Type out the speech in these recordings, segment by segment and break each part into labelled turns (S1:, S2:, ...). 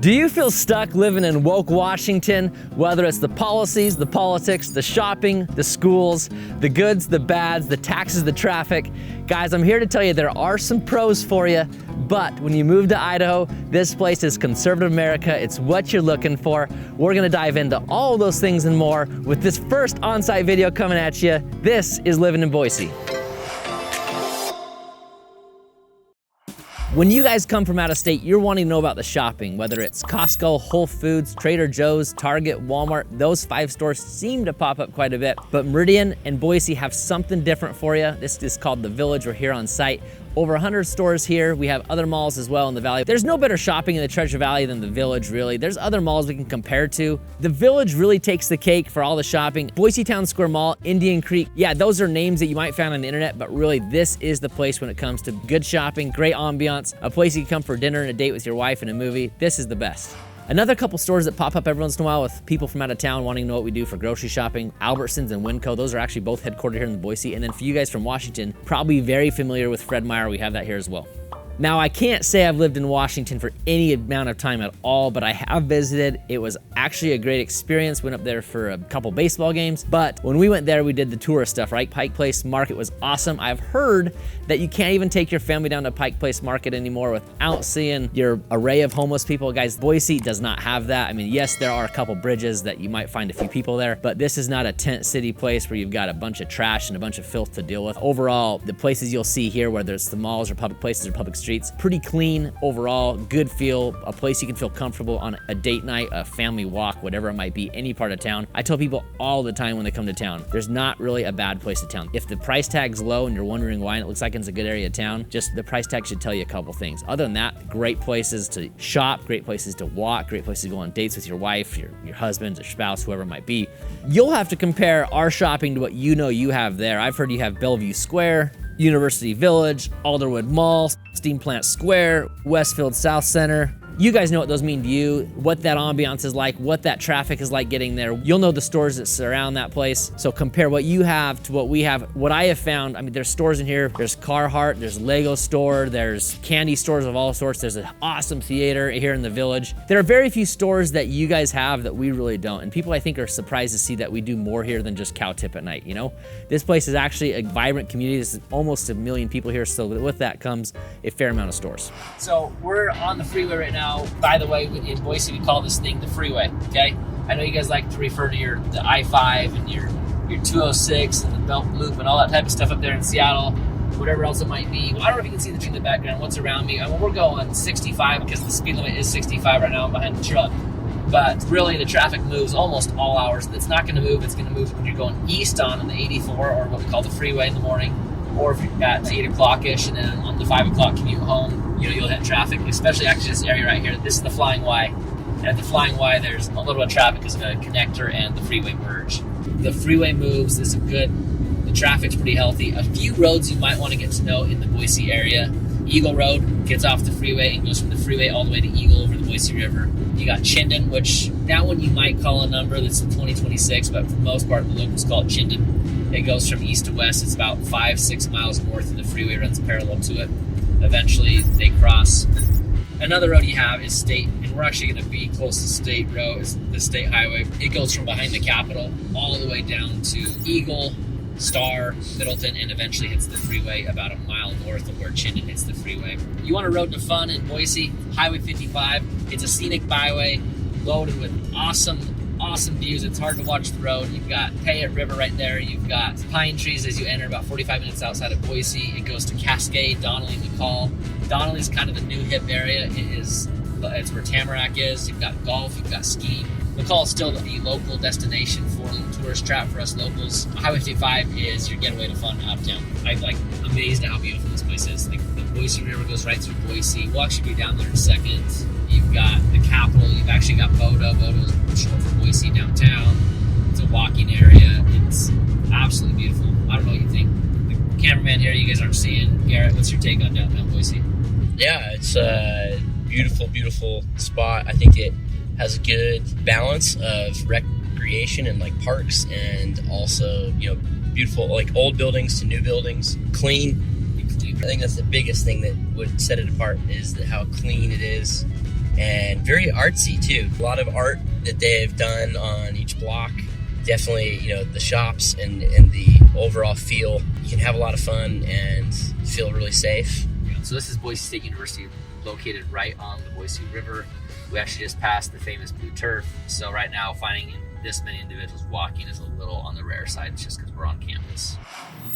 S1: Do you feel stuck living in woke Washington? Whether it's the policies, the politics, the shopping, the schools, the goods, the bads, the taxes, the traffic. Guys, I'm here to tell you there are some pros for you, but when you move to Idaho, this place is conservative America. It's what you're looking for. We're gonna dive into all those things and more with this first on-site video coming at you. This is Living in Boise. When you guys come from out of state, you're wanting to know about the shopping, whether it's Costco, Whole Foods, Trader Joe's, Target, Walmart. Those 5 stores seem to pop up quite a bit, but Meridian and Boise have something different for you. This is called The Village. We're here on site. Over 100 stores here. We have other malls as well in the Valley. There's no better shopping in the Treasure Valley than The Village, really. There's other malls we can compare to. The Village really takes the cake for all the shopping. Boise Town Square Mall, Indian Creek. Yeah, those are names that you might find on the internet, but really this is the place when it comes to good shopping, great ambiance, a place you can come for dinner and a date with your wife and a movie. This is the best. Another couple stores that pop up every once in a while with people from out of town wanting to know what we do for grocery shopping, Albertsons and Winco. Those are actually both headquartered here in Boise. And then for you guys from Washington, probably very familiar with Fred Meyer. We have that here as well. Now, I can't say I've lived in Washington for any amount of time at all, but I have visited. It was actually a great experience. Went up there for a couple baseball games, but when we went there, we did the tourist stuff, right? Pike Place Market was awesome. I've heard that you can't even take your family down to Pike Place Market anymore without seeing your array of homeless people. Guys, Boise does not have that. I mean, yes, there are a couple bridges that you might find a few people there, but this is not a tent city place where you've got a bunch of trash and a bunch of filth to deal with. Overall, the places you'll see here, whether it's the malls or public places or public streets, pretty clean overall, good feel, a place you can feel comfortable on a date night, a family walk, whatever it might be, any part of town. I tell people all the time when they come to town, there's not really a bad place to town. If the price tag's low and you're wondering why and it looks like it's a good area of town, just the price tag should tell you a couple things. Other than that, great places to shop, great places to walk, great places to go on dates with your wife, your husband, your spouse, whoever it might be. You'll have to compare our shopping to what you know you have there. I've heard you have Bellevue Square, University Village, Alderwood Mall, Steam Plant Square, Westfield South Center. You guys know what those mean to you, what that ambiance is like, what that traffic is like getting there. You'll know the stores that surround that place. So compare what you have to what we have. What I have found, I mean, there's stores in here. There's Carhartt, there's Lego store, there's candy stores of all sorts. There's an awesome theater here in the Village. There are very few stores that you guys have that we really don't. And people, I think, are surprised to see that we do more here than just cow tip at night, you know? This place is actually a vibrant community. There's almost 1 million people here. So with that comes a fair amount of stores. So we're on the freeway right now. By the way, in Boise, we call this thing the freeway, okay? I know you guys like to refer to the I-5 and your 206 and the Belt Loop and all that type of stuff up there in Seattle, whatever else it might be. Well, I don't know if you can see the tree in the background, what's around me. I mean, we're going 65 because the speed limit is 65 right now. I'm behind the truck. But really, the traffic moves almost all hours. It's not gonna move. It's gonna move when you're going east on the 84, or what we call the freeway in the morning, or if you're at 8 o'clock-ish and then on the 5 o'clock commute home, you'll hit traffic, especially actually this area right here. This is the Flying Y. And at the Flying Y, there's a little bit of traffic because of a connector and the freeway merge. The freeway moves, this is good. The traffic's pretty healthy. A few roads you might want to get to know in the Boise area. Eagle Road gets off the freeway and goes from the freeway all the way to Eagle over the Boise River. You got Chinden, which that one you might call a number that's in 2026, but for the most part, the locals call it Chinden. It goes from east to west. It's about 5-6 miles north, and the freeway runs parallel to it. Eventually, they cross. Another road you have is State, and we're actually going to be close to State Road, the State Highway. It goes from behind the Capitol all the way down to Eagle, Star, Middleton, and eventually hits the freeway about 1 mile north of where Chinden hits the freeway. You want a road to fun in Boise? Highway 55. It's a scenic byway loaded with awesome views. It's hard to watch the road. You've got Payette River right there. You've got pine trees as you enter about 45 minutes outside of Boise. It goes to Cascade, Donnelly, McCall. Donnelly's kind of the new hip area. It's where Tamarack is. You've got golf, you've got skiing. McCall is still the local destination for the tourist trap for us locals. Highway 55 is your getaway to fun out of town. I'm amazed at how beautiful this place is. The Boise River goes right through Boise. We'll actually be down there in a second. You've got the Capitol. You've actually got Bodo. Bodo's short for Boise downtown. It's a walking area. It's absolutely beautiful. I don't know what you think. The cameraman here, you guys aren't seeing. Garrett, what's your take on downtown Boise?
S2: Yeah, it's a beautiful spot. I think it has a good balance of recreation and parks, and also beautiful old buildings to new buildings, clean. I think that's the biggest thing that would set it apart is how clean it is. and very artsy too. A lot of art that they've done on each block. Definitely, you know, the shops and the overall feel. You can have a lot of fun and feel really safe.
S1: So this is Boise State University, located right on the Boise River. We actually just passed the famous blue turf. So right now, finding this many individuals walking is a little on the rare side. It's just because we're on campus.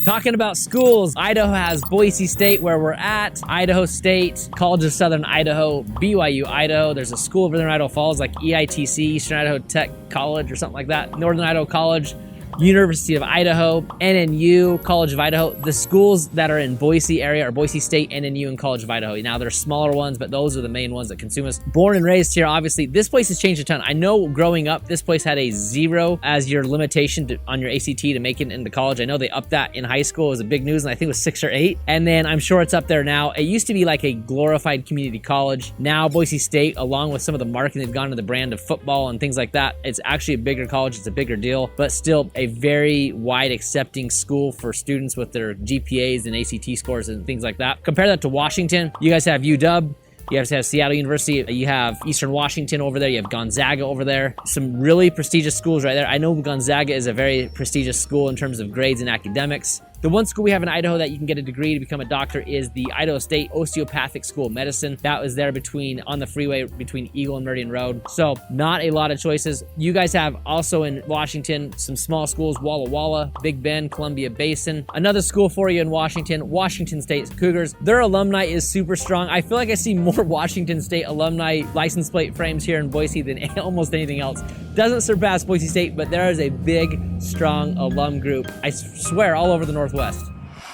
S1: Talking about schools, Idaho has Boise State where we're at, Idaho State, College of Southern Idaho, BYU Idaho. There's a school over there in Idaho Falls like EITC, Eastern Idaho Tech College or something like that, Northern Idaho College, University of Idaho, NNU, College of Idaho. The schools that are in Boise area are Boise State, NNU, and College of Idaho. Now there's smaller ones, but those are the main ones that consume us. Born and raised here, obviously. This place has changed a ton. I know growing up, this place had a 0 as your limitation on your ACT to make it into college. I know they upped that in high school. It was a big news, and I think it was 6 or 8. And then I'm sure it's up there now. It used to be like a glorified community college. Now Boise State, along with some of the marketing they've gone to the brand of football and things like that, it's actually a bigger college. It's a bigger deal, but still a very wide accepting school for students with their GPAs and ACT scores and things like that. Compare that to Washington. You guys have UW. You guys have Seattle University. You have Eastern Washington over there. You have Gonzaga over there. Some really prestigious schools right there. I know Gonzaga is a very prestigious school in terms of grades and academics. The one school we have in Idaho that you can get a degree to become a doctor is the Idaho State Osteopathic School of Medicine. That was there on the freeway between Eagle and Meridian Road. So not a lot of choices. You guys have also in Washington some small schools, Walla Walla, Big Bend, Columbia Basin. Another school for you in Washington, Washington State Cougars. Their alumni is super strong. I feel like I see more Washington State alumni license plate frames here in Boise than almost anything else. Doesn't surpass Boise State, but there is a big, strong alum group. I swear all over the Northwest.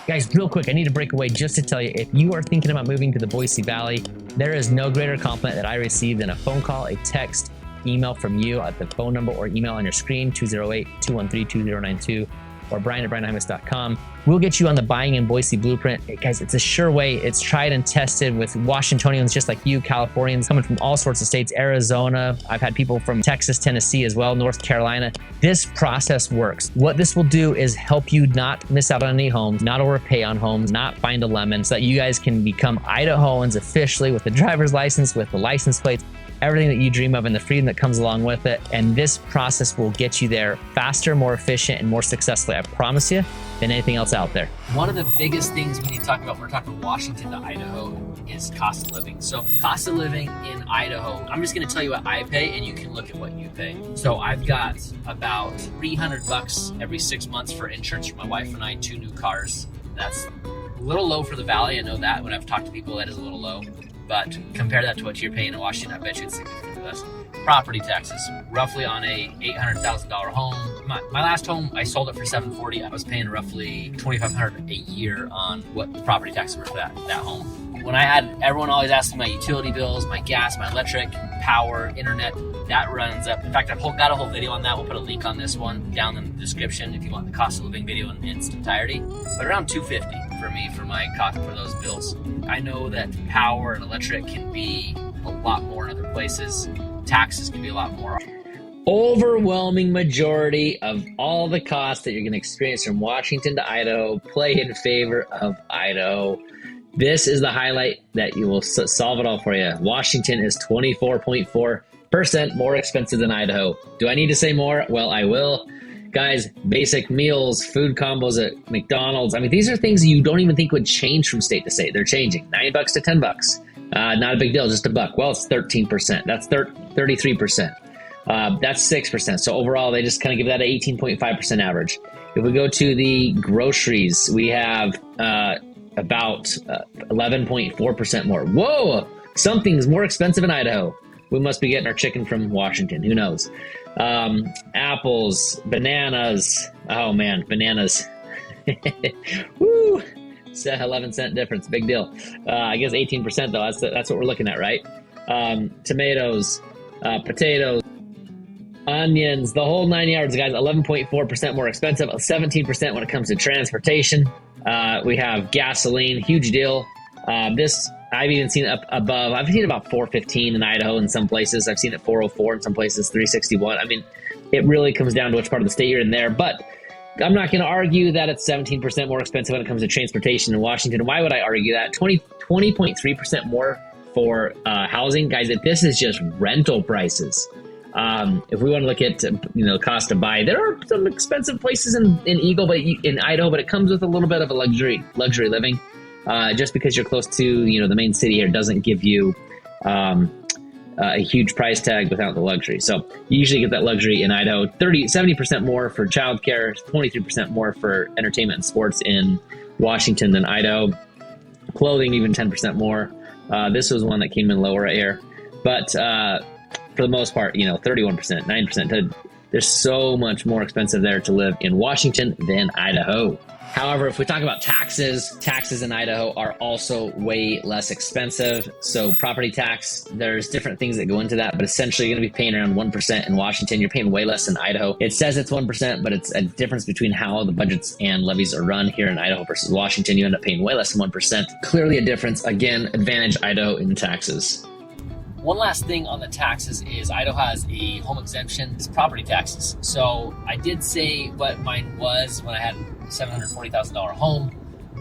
S1: Guys, real quick, I need to break away just to tell you, if you are thinking about moving to the Boise Valley, there is no greater compliment that I received than a phone call, a text, email from you at the phone number or email on your screen, 208-213-2092, or brian@brianhimus.com. We'll get you on the Buying in Boise blueprint. Guys, it's a sure way. It's tried and tested with Washingtonians just like you, Californians, coming from all sorts of states, Arizona. I've had people from Texas, Tennessee as well, North Carolina. This process works. What this will do is help you not miss out on any homes, not overpay on homes, not find a lemon, so that you guys can become Idahoans officially with the driver's license, with the license plates, everything that you dream of and the freedom that comes along with it. And this process will get you there faster, more efficient, and more successfully, I promise you, than anything else out there. One of the biggest things we need to talk about, we're talking Washington to Idaho, is cost of living. So cost of living in Idaho, I'm just gonna tell you what I pay and you can look at what you pay. So I've got about $300 every 6 months for insurance for my wife and I, 2 new cars. That's a little low for the Valley. I know that when I've talked to people, that is a little low. But compare that to what you're paying in Washington, I bet you it's significantly less. Property taxes, roughly on a $800,000 home. My last home, I sold it for $740,000. I was paying roughly $2,500 a year on what the property taxes were for that home. When everyone always asks me my utility bills, my gas, my electric, power, internet, that runs up. In fact, I've got a whole video on that. We'll put a link on this one down in the description if you want the cost of living video in its entirety. But around $250 for me for my cost for those bills. I know that power and electric can be a lot more in other places. Taxes can be a lot more. Overwhelming majority of all the costs that you're going to experience from Washington to Idaho play in favor of Idaho. This is the highlight that you will solve it all for you. Washington is 24.4% more expensive than Idaho. Do I need to say more? Well, I will. Guys, basic meals, food combos at McDonald's. I mean, these are things you don't even think would change from state to state. They're changing. $9 to $10. Not a big deal, just $1. Well, it's 13%. That's 33%. That's 6%. So overall, they just kind of give that an 18.5% average. If we go to the groceries, we have about 11.4% more. Whoa! Something's more expensive in Idaho. We must be getting our chicken from Washington. Who knows? Apples, bananas. Oh man, bananas. Woo! It's a 11-cent difference. Big deal. I guess 18% though. That's what we're looking at, right? Tomatoes, potatoes, onions, the whole 9 yards, guys. 11.4% more expensive. 17% when it comes to transportation. We have gasoline. Huge deal. This I've even seen it up above. I've seen about $4.15 in Idaho in some places. I've seen it $4.04 in some places, $3.61. I mean, it really comes down to which part of the state you're in there. But I'm not going to argue that it's 17% more expensive when it comes to transportation in Washington. Why would I argue that? 20.3% more for housing, guys, if this is just rental prices. If we want to look at, cost to buy, there are some expensive places in Idaho, but it comes with a little bit of a luxury living. Just because you're close to, the main city here doesn't give you a huge price tag without the luxury. So you usually get that luxury in Idaho. 70% more for childcare, 23% more for entertainment and sports in Washington than Idaho. Clothing, even 10% more. This was one that came in lower right here. But for the most part, 31%, 9%. They're so much more expensive there to live in Washington than Idaho. However, if we talk about taxes in Idaho are also way less expensive. So property tax, there's different things that go into that, but essentially you're going to be paying around 1% in Washington. You're paying way less in Idaho. It says it's 1%, but it's a difference between how the budgets and levies are run here in Idaho versus Washington. You end up paying way less than 1%. Clearly a difference. Again, advantage Idaho in taxes. One last thing on the taxes is Idaho has a home exemption. It's property taxes. So I did say what mine was when I had a $740,000 home,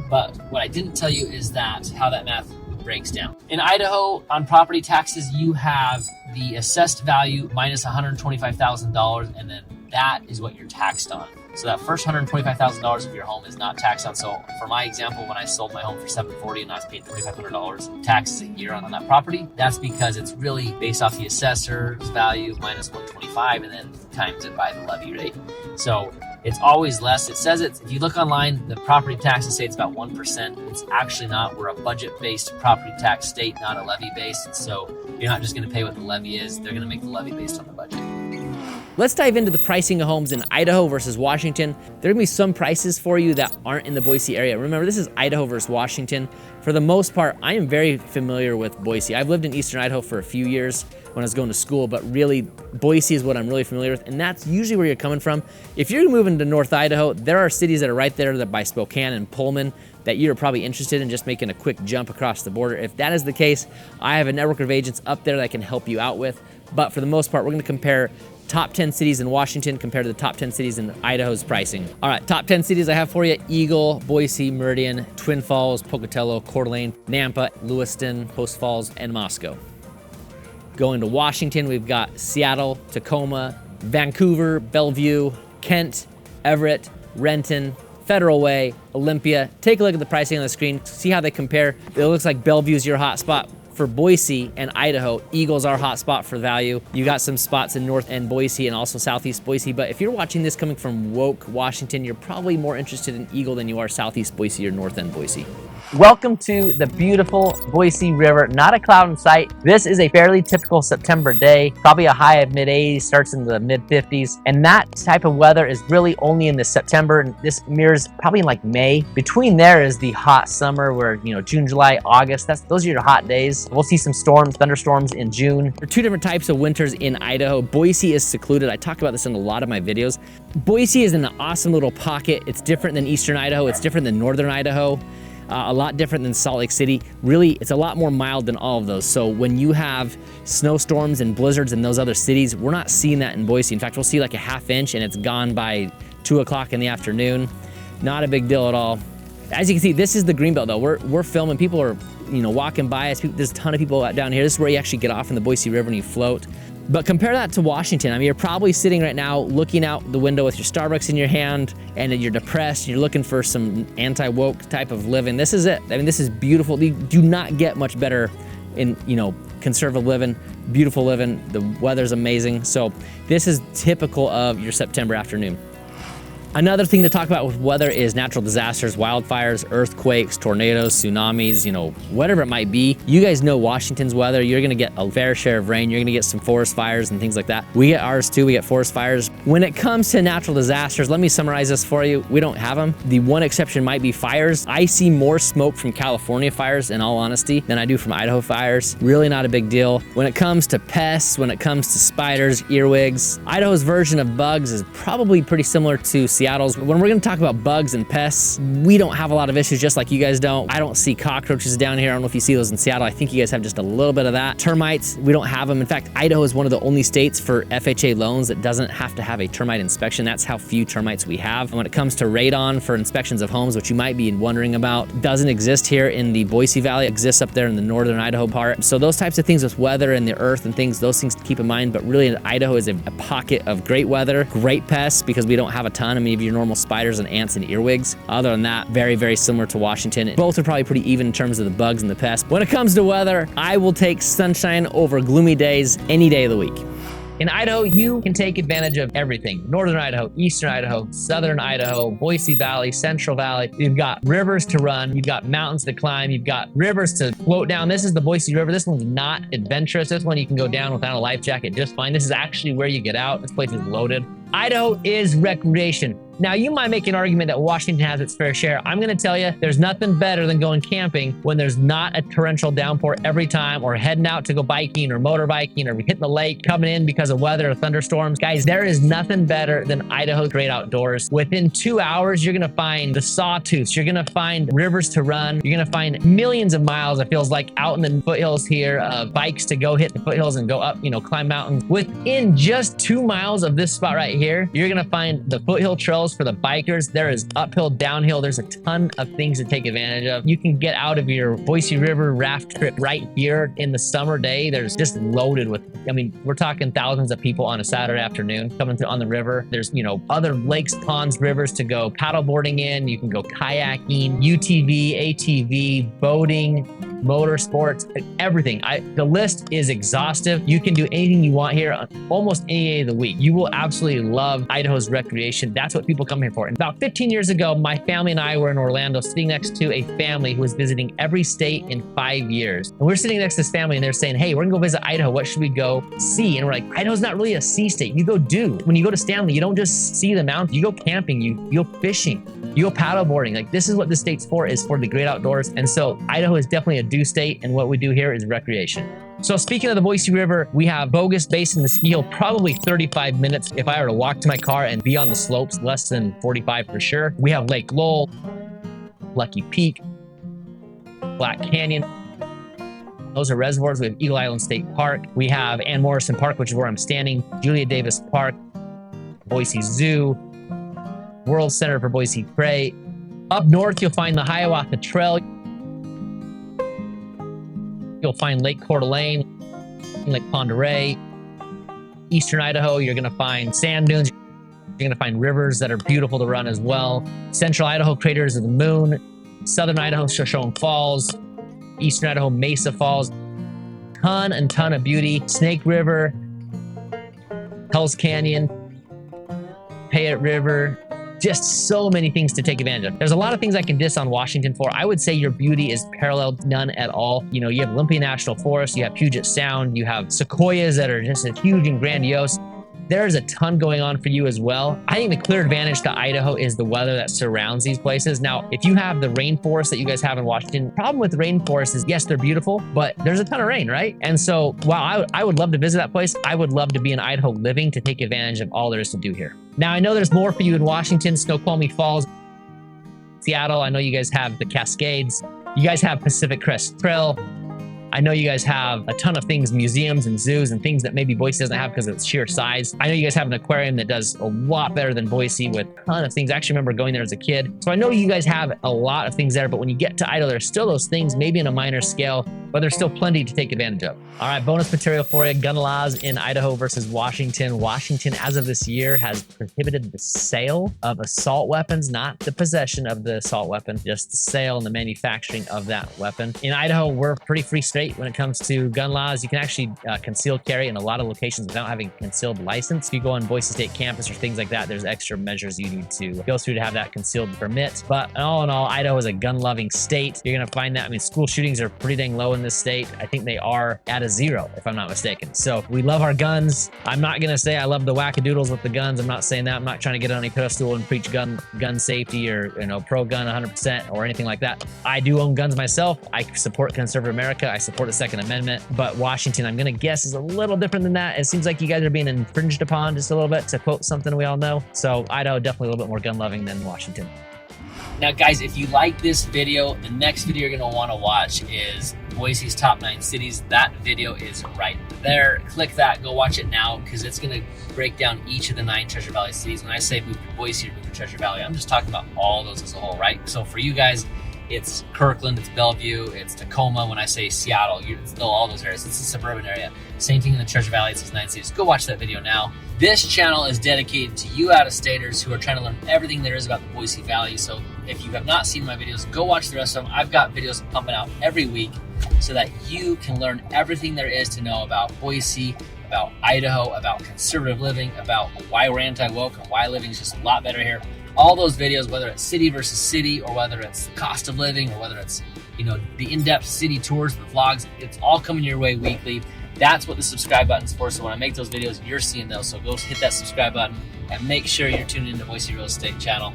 S1: but what I didn't tell you is that how that math breaks down. In Idaho, on property taxes, you have the assessed value minus $125,000, and then that is what you're taxed on. So that first $125,000 of your home is not taxed on. So for my example, when I sold my home for $740,000 and I was paying $2,500 taxes a year on that property, that's because it's really based off the assessor's value minus $125,000 and then times it by the levy rate. So it's always less. It says if you look online, the property taxes say it's about 1%. It's actually not. We're a budget-based property tax state, not a levy-based. So you're not just going to pay what the levy is. They're going to make the levy based on the budget. Let's dive into the pricing of homes in Idaho versus Washington. There are gonna be some prices for you that aren't in the Boise area. Remember, this is Idaho versus Washington. For the most part, I am very familiar with Boise. I've lived in Eastern Idaho for a few years when I was going to school, but really, Boise is what I'm really familiar with, and that's usually where you're coming from. If you're moving to North Idaho, there are cities that are right there that by Spokane and Pullman that you're probably interested in just making a quick jump across the border. If that is the case, I have a network of agents up there that I can help you out with. But for the most part, we're gonna compare top 10 cities in Washington compared to the top 10 cities in Idaho's pricing. All right, top 10 cities I have for you: Eagle, Boise, Meridian, Twin Falls, Pocatello, Coeur d'Alene, Nampa, Lewiston, Post Falls, and Moscow. Going to Washington, we've got Seattle, Tacoma, Vancouver, Bellevue, Kent, Everett, Renton, Federal Way, Olympia. Take a look at the pricing on the screen, see how they compare. It looks like Bellevue's your hot spot. For Boise and Idaho, Eagle's our hot spot for value. You got some spots in North End Boise and also Southeast Boise, but if you're watching this coming from Woke, Washington, you're probably more interested in Eagle than you are Southeast Boise or North End Boise. Welcome to the beautiful Boise River. Not a cloud in sight. This is a fairly typical September day, probably a high of mid-80s, starts in the mid-50s. And that type of weather is really only in the September. And this mirrors probably in like May. Between there is the hot summer where, June, July, August, those are your hot days. We'll see some storms, thunderstorms in June. There are two different types of winters in Idaho. Boise is secluded. I talk about this in a lot of my videos. Boise is in an awesome little pocket. It's different than Eastern Idaho. It's different than Northern Idaho. A lot different than Salt Lake City. Really, it's a lot more mild than all of those. So when you have snowstorms and blizzards in those other cities, we're not seeing that in Boise. In fact, we'll see like a half inch and it's gone by 2 o'clock in the afternoon. Not a big deal at all. As you can see, this is the Greenbelt though. We're filming, people are walking by us. There's a ton of people down here. This is where you actually get off in the Boise River and you float. But compare that to Washington. I mean, you're probably sitting right now looking out the window with your Starbucks in your hand and you're depressed. You're looking for some anti-woke type of living. This is it. I mean, this is beautiful. You do not get much better in, conservative living, beautiful living. The weather's amazing. So this is typical of your September afternoon. Another thing to talk about with weather is natural disasters, wildfires, earthquakes, tornadoes, tsunamis, whatever it might be. You guys know Washington's weather. You're gonna get a fair share of rain. You're gonna get some forest fires and things like that. We get ours too, we get forest fires. When it comes to natural disasters, let me summarize this for you. We don't have them. The one exception might be fires. I see more smoke from California fires, in all honesty, than I do from Idaho fires. Really not a big deal. When it comes to pests, when it comes to spiders, earwigs, Idaho's version of bugs is probably pretty similar to Seattle Seattle's. When we're gonna talk about bugs and pests, we don't have a lot of issues just like you guys don't. I don't see cockroaches down here. I don't know if you see those in Seattle. I think you guys have just a little bit of that. Termites, we don't have them. In fact, Idaho is one of the only states for FHA loans that doesn't have to have a termite inspection. That's how few termites we have. And when it comes to radon for inspections of homes, which you might be wondering about, doesn't exist here in the Boise Valley. It exists up there in the northern Idaho part. So those types of things with weather and the earth and things, those things to keep in mind. But really, Idaho is a pocket of great weather, great pests because we don't have a ton. I mean, your normal spiders and ants and earwigs. Other than that, very, very similar to Washington. Both are probably pretty even in terms of the bugs and the pests. When it comes to weather, I will take sunshine over gloomy days any day of the week. In Idaho, you can take advantage of everything. Northern Idaho, Eastern Idaho, Southern Idaho, Boise Valley, Central Valley. You've got rivers to run. You've got mountains to climb. You've got rivers to float down. This is the Boise River. This one's not adventurous. This one you can go down without a life jacket just fine. This is actually where you get out. This place is loaded. Idaho is recreation. Now, you might make an argument that Washington has its fair share. I'm going to tell you, there's nothing better than going camping when there's not a torrential downpour every time, or heading out to go biking or motorbiking or hitting the lake, coming in because of weather or thunderstorms. Guys, there is nothing better than Idaho's great outdoors. Within 2 hours, you're going to find the sawtooths. You're going to find rivers to run. You're going to find millions of miles, it feels like, out in the foothills here, bikes to go hit the foothills and go up, climb mountains. Within just 2 miles of this spot right here, you're going to find the foothill trails for the bikers. There is uphill, downhill. There's a ton of things to take advantage of. You can get out of your Boise River raft trip right here in the summer day. There's just loaded with, we're talking thousands of people on a Saturday afternoon coming through on the river. There's, other lakes, ponds, rivers to go paddleboarding in. You can go kayaking, UTV, ATV, boating, motorsports, everything. The list is exhaustive. You can do anything you want here on almost any day of the week. You will absolutely love Idaho's recreation. That's what people come here for. And about 15 years ago, my family and I were in Orlando sitting next to a family who was visiting every state in 5 years. And we're sitting next to this family and they're saying, hey, we're gonna go visit Idaho. What should we go see? And we're like, Idaho's not really a sea state. You go do. When you go to Stanley, you don't just see the mountains. You go camping, you go fishing, you go paddleboarding. Like, this is what the state's for, is for the great outdoors. And so Idaho is definitely a do state, and what we do here is recreation. So speaking of the Boise River, we have Bogus Basin, the ski hill, probably 35 minutes if I were to walk to my car and be on the slopes, less than 45 for sure. We have Lake Lowell, Lucky Peak, Black Canyon. Those are reservoirs. We have Eagle Island State Park. We have Ann Morrison Park, which is where I'm standing, Julia Davis Park, Boise Zoo, World Center for Boise Prey. Up north, you'll find the Hiawatha Trail. You'll find Lake Coeur d'Alene, Lake Pend Oreille. Eastern Idaho, you're going to find sand dunes. You're going to find rivers that are beautiful to run as well. Central Idaho, Craters of the Moon. Southern Idaho, Shoshone Falls. Eastern Idaho, Mesa Falls. Ton of beauty. Snake River, Hell's Canyon, Payette River. Just so many things to take advantage of. There's a lot of things I can diss on Washington for. I would say your beauty is paralleled none at all. You have Olympia National Forest, you have Puget Sound, you have sequoias that are just huge and grandiose. There's a ton going on for you as well. I think the clear advantage to Idaho is the weather that surrounds these places. Now, if you have the rainforest that you guys have in Washington, the problem with rainforests is, yes, they're beautiful, but there's a ton of rain, right? And so while I would love to visit that place, I would love to be in Idaho living to take advantage of all there is to do here. Now, I know there's more for you in Washington, Snoqualmie Falls, Seattle. I know you guys have the Cascades. You guys have Pacific Crest Trail. I know you guys have a ton of things, museums and zoos and things that maybe Boise doesn't have because of its sheer size. I know you guys have an aquarium that does a lot better than Boise with a ton of things. I actually remember going there as a kid. So I know you guys have a lot of things there, but when you get to Idaho, there's still those things, maybe in a minor scale, but there's still plenty to take advantage of. All right, bonus material for you. Gun laws in Idaho versus Washington. Washington, as of this year, has prohibited the sale of assault weapons, not the possession of the assault weapon, just the sale and the manufacturing of that weapon. In Idaho, we're pretty free state when it comes to gun laws. You can actually concealed carry in a lot of locations without having a concealed license. If you go on Boise State campus or things like that, there's extra measures you need to go through to have that concealed permit. But all in all, Idaho is a gun-loving state. You're going to find that. School shootings are pretty dang low in this state. I think they are at a 0, if I'm not mistaken. So we love our guns. I'm not gonna say I love the wackadoodles with the guns. I'm not saying that. I'm not trying to get on any pedestal and preach gun safety or pro-gun 100% or anything like that. I do own guns myself. I support conservative America. I support the Second Amendment. But Washington, I'm gonna guess, is a little different than that. It seems like you guys are being infringed upon just a little bit, to quote something we all know. So Idaho, definitely a little bit more gun loving than Washington. Now guys, if you like this video, the next video you're gonna wanna watch is Boise's top 9 cities. That video is right there. Click that, go watch it now, because it's gonna break down each of the 9 Treasure Valley cities. When I say move to Boise or move to Treasure Valley, I'm just talking about all those as a whole, right? So for you guys, it's Kirkland, it's Bellevue, it's Tacoma. When I say Seattle, it's still all those areas. It's a suburban area. Same thing in the Treasure Valley, it's these 9 cities. Go watch that video now. This channel is dedicated to you out-of-staters who are trying to learn everything there is about the Boise Valley. So if you have not seen my videos, go watch the rest of them. I've got videos pumping out every week so that you can learn everything there is to know about Boise, about Idaho, about conservative living, about why we're anti-woke and why living is just a lot better here. All those videos, whether it's city versus city, or whether it's the cost of living, or whether it's, the in-depth city tours, the vlogs, it's all coming your way weekly. That's what the subscribe button's for. So when I make those videos, you're seeing those. So go hit that subscribe button and make sure you're tuned into Boise Real Estate channel.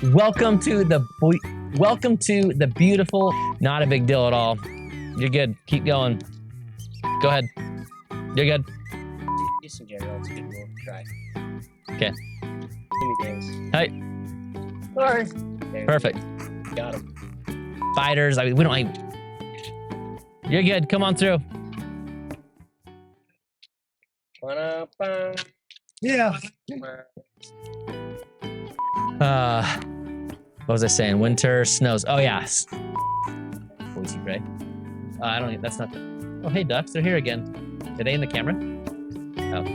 S1: Welcome to the beautiful, not a big deal at all. You're good. Keep going. Go ahead. You're good.
S2: Just in general, it's a good little try.
S1: Okay.
S2: Hey.
S1: Sorry. Perfect.
S2: Got him.
S1: Fighters. We don't like. You're good. Come on through.
S3: Yeah.
S1: What was I saying? Winter, snows. Oh yes. Boise Gray. I don't. That's not. Oh hey ducks, they're here again. Are they in the camera? Oh.